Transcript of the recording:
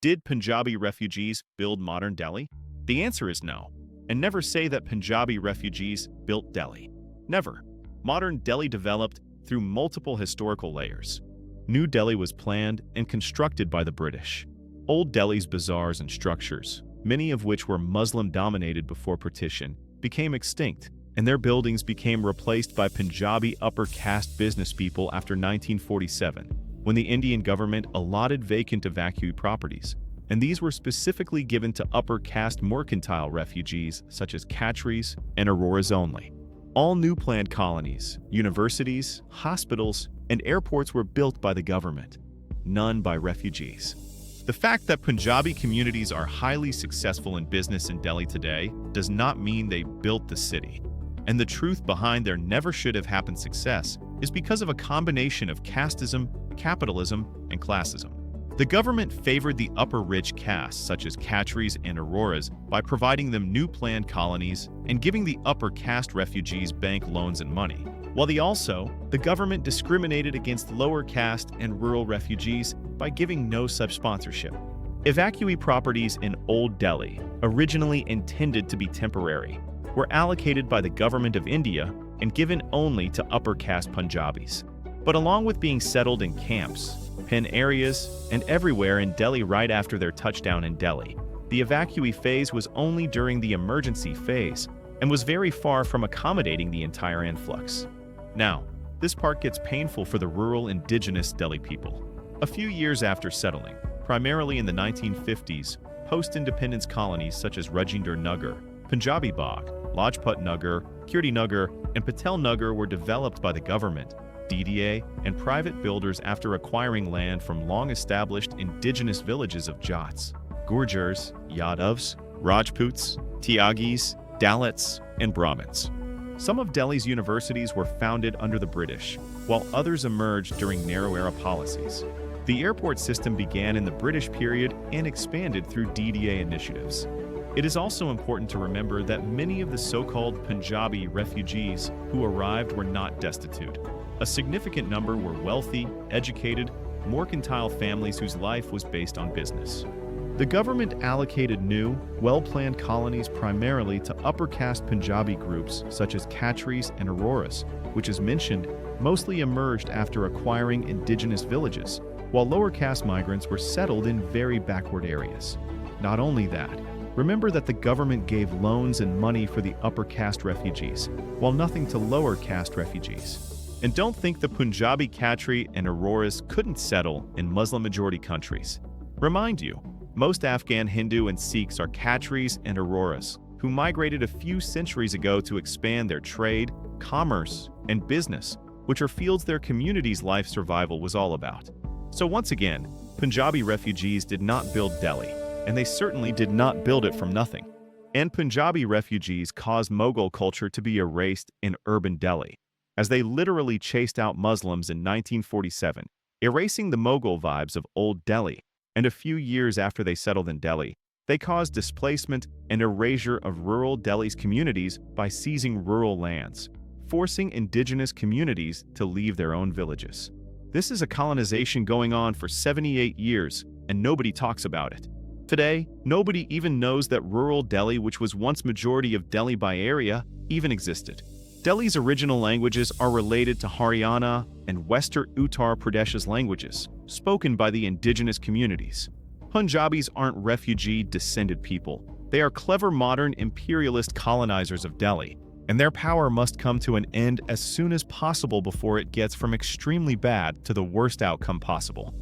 Did Punjabi refugees build modern Delhi? The answer is no. And never say that Punjabi refugees built Delhi. Never. Modern Delhi developed through multiple historical layers. New Delhi was planned and constructed by the British. Old Delhi's bazaars and structures, many of which were Muslim-dominated before partition, became extinct, and their buildings became replaced by Punjabi upper-caste businesspeople after 1947, when the Indian government allotted vacant evacuee properties, and these were specifically given to upper-caste mercantile refugees such as Khatris and Aroras only. All new planned colonies, universities, hospitals, and airports were built by the government, none by refugees. The fact that Punjabi communities are highly successful in business in Delhi today does not mean they built the city. And the truth behind their never-should-have-happened success is because of a combination of casteism, capitalism, and classism. The government favored the upper-rich castes such as Khatris and Aroras by providing them new planned colonies and giving the upper-caste refugees bank loans and money, while the government discriminated against lower caste and rural refugees by giving no such sponsorship. Evacuee properties in Old Delhi, originally intended to be temporary, were allocated by the government of India and given only to upper-caste Punjabis. But along with being settled in camps, pen areas, and everywhere in Delhi right after their touchdown in Delhi, the evacuee phase was only during the emergency phase and was very far from accommodating the entire influx. Now, this part gets painful for the rural indigenous Delhi people. A few years after settling, primarily in the 1950s, post-independence colonies such as Rajinder Nagar, Punjabi Bagh, Lajpat Nagar, Kirti Nagar, and Patel Nagar were developed by the government, DDA, and private builders after acquiring land from long-established indigenous villages of Jats, Gurjars, Yadavs, Rajputs, Tyagis, Dalits, and Brahmins. Some of Delhi's universities were founded under the British, while others emerged during narrow-era policies. The airport system began in the British period and expanded through DDA initiatives. It is also important to remember that many of the so-called Punjabi refugees who arrived were not destitute. A significant number were wealthy, educated, mercantile families whose life was based on business. The government allocated new, well-planned colonies primarily to upper-caste Punjabi groups such as Khatris and Aroras, which, as mentioned, mostly emerged after acquiring indigenous villages, while lower-caste migrants were settled in very backward areas. Not only that, remember that the government gave loans and money for the upper-caste refugees, while nothing to lower-caste refugees. And don't think the Punjabi Khatri and Aroras couldn't settle in Muslim-majority countries. Remind you, most Afghan Hindu and Sikhs are Khatris and Aroras, who migrated a few centuries ago to expand their trade, commerce, and business, which are fields their community's life survival was all about. So once again, Punjabi refugees did not build Delhi, and they certainly did not build it from nothing. And Punjabi refugees caused Mughal culture to be erased in urban Delhi, as they literally chased out Muslims in 1947, erasing the Mughal vibes of Old Delhi. And a few years after they settled in Delhi, they caused displacement and erasure of rural Delhi's communities by seizing rural lands, forcing indigenous communities to leave their own villages. This is a colonization going on for 78 years, and nobody talks about it. Today, nobody even knows that rural Delhi, which was once majority of Delhi by area, even existed. Delhi's original languages are related to Haryana and Western Uttar Pradesh's languages, spoken by the indigenous communities. Punjabis aren't refugee-descended people. They are clever modern imperialist colonizers of Delhi, and their power must come to an end as soon as possible before it gets from extremely bad to the worst outcome possible.